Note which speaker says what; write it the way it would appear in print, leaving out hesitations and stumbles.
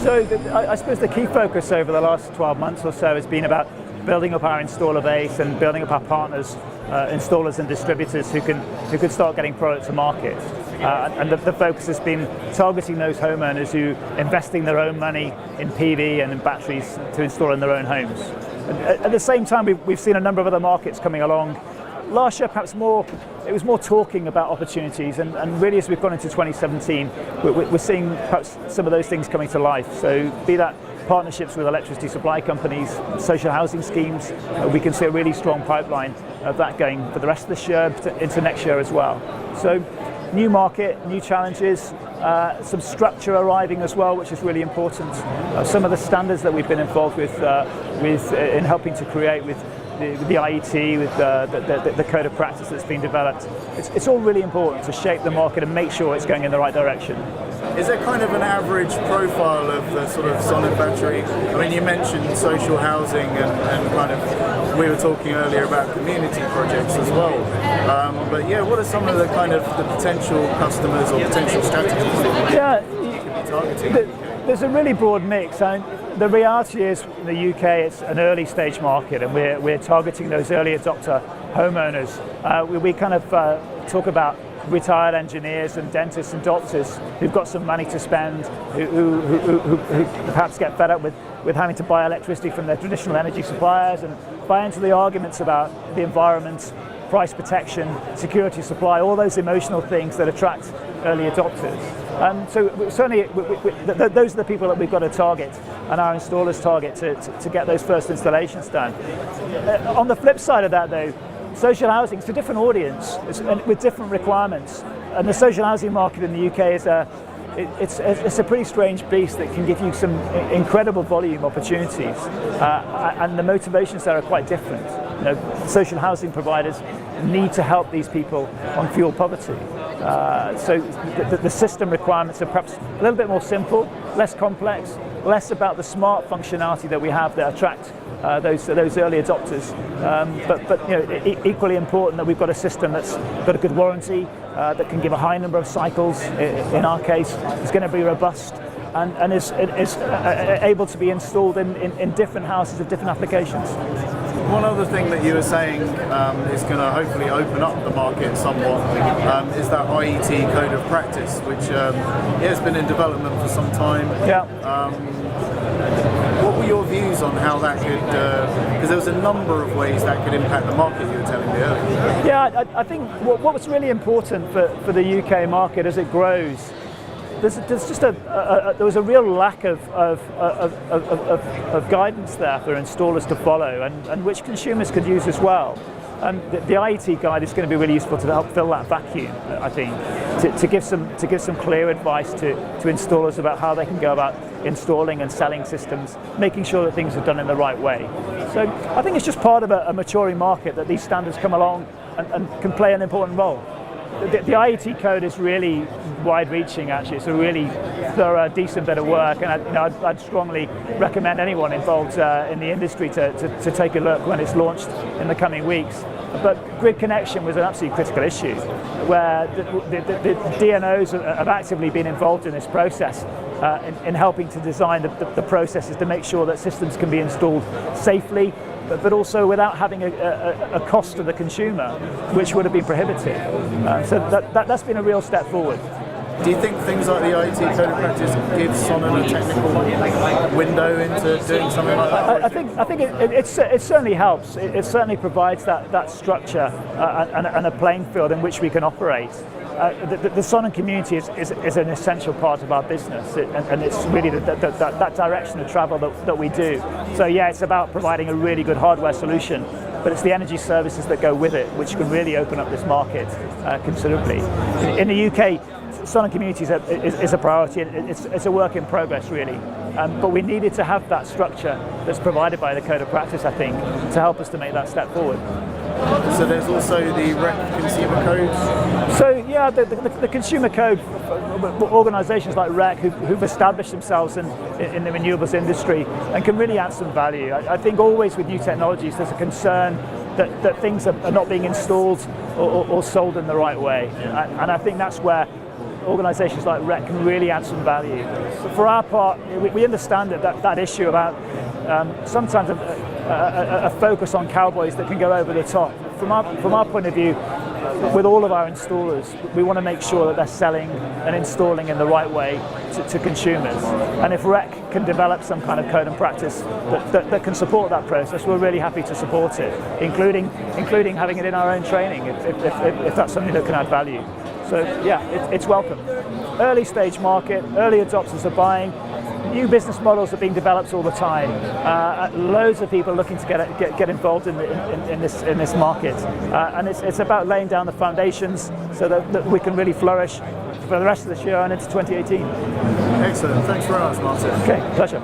Speaker 1: So I suppose the key focus over the last 12 months or so has been about building up our installer base and building up our partners, installers and distributors who can start getting product to market. And the focus has been targeting those homeowners who are investing their own money in PV and in batteries to install in their own homes. At the same time, we've seen a number of other markets coming along. Last year, perhaps it was more talking about opportunities, and really as we've gone into 2017, we're seeing perhaps some of those things coming to life. So be that partnerships with electricity supply companies, social housing schemes, we can see a really strong pipeline of that going for the rest of this year into next year as well. So new market, new challenges, some structure arriving as well, which is really important. Some of the standards that we've been involved with in helping to create with the IET, with the code of practice that's been developed. It's all really important to shape the market and make sure it's going in the right direction.
Speaker 2: Is there kind of an average profile of the sort of Sonnen battery? I mean, you mentioned social housing and kind of, we were talking earlier about community projects as well. But yeah, what are some of the kind of the potential customers or potential strategies that you could be targeting?
Speaker 1: There's a really broad mix. The reality is, in the UK, it's an early stage market, and we're targeting those early adopter homeowners. We kind of talk about retired engineers and dentists and doctors who've got some money to spend, who perhaps get fed up with having to buy electricity from their traditional energy suppliers and buy into the arguments about the environment, price protection, security of supply, all those emotional things that attract early adopters. So certainly those are the people that we've got to target, and our installers target to get those first installations done. On the flip side of that though, social housing is a different audience with different requirements, and the social housing market in the UK is it's a pretty strange beast that can give you some incredible volume opportunities, and the motivations there are quite different. Social housing providers need to help these people on fuel poverty. So the system requirements are perhaps a little bit more simple, less complex, less about the smart functionality that we have that attract those early adopters. But equally important that we've got a system that's got a good warranty, that can give a high number of cycles. In our case, it's going to be robust and is able to be installed in different houses of different applications.
Speaker 2: One other thing that you were saying is going to hopefully open up the market somewhat is that IET code of practice, which has been in development for some time.
Speaker 1: Yeah.
Speaker 2: What were your views on how that could, because there was a number of ways that could impact the market, you were telling me earlier.
Speaker 1: Yeah, I think what's really important for the UK market as it grows, there was a real lack of guidance there for installers to follow, and which consumers could use as well. The IET guide is going to be really useful to help fill that vacuum, I think, to give some clear advice to installers about how they can go about installing and selling systems, making sure that things are done in the right way. So I think it's just part of a maturing market that these standards come along and can play an important role. The IET code is really wide-reaching, actually. It's a really thorough, decent bit of work, and I'd strongly recommend anyone involved in the industry to take a look when it's launched in the coming weeks. But grid connection was an absolutely critical issue, where the DNOs have actively been involved in this process, in helping to design the processes to make sure that systems can be installed safely, but also without having a cost to the consumer, which would have been prohibitive. So that's been a real step forward.
Speaker 2: Do you think things like the IET code of practice gives Sonnen a technical window into doing something like that?
Speaker 1: I think it certainly helps. It certainly provides that structure and a playing field in which we can operate. The Sonnen community is an essential part of our business, and it's really that direction of travel that we do. So yeah, it's about providing a really good hardware solution, but it's the energy services that go with it which can really open up this market considerably. In the UK, Sonnen community is a priority. It's a work in progress, really. But we needed to have that structure that's provided by the code of practice, I think, to help us to make that step forward.
Speaker 2: So there's also the REC consumer codes?
Speaker 1: So yeah, the consumer code, organisations like REC who've established themselves in the renewables industry and can really add some value. I think always with new technologies there's a concern that things are not being installed or sold in the right way. And I think that's where organisations like REC can really add some value. But for our part, we understand that issue about sometimes a focus on cowboys that can go over the top. From our point of view, with all of our installers, we want to make sure that they're selling and installing in the right way to consumers. And if REC can develop some kind of code and practice that can support that process, we're really happy to support it, including having it in our own training if that's something that can add value. So yeah, it's welcome. Early stage market, early adopters are buying. New business models are being developed all the time. Loads of people looking to get involved in this market, and it's about laying down the foundations so that we can really flourish for the rest of this year and into 2018.
Speaker 2: Excellent. Thanks very much, Martin.
Speaker 1: Okay, pleasure.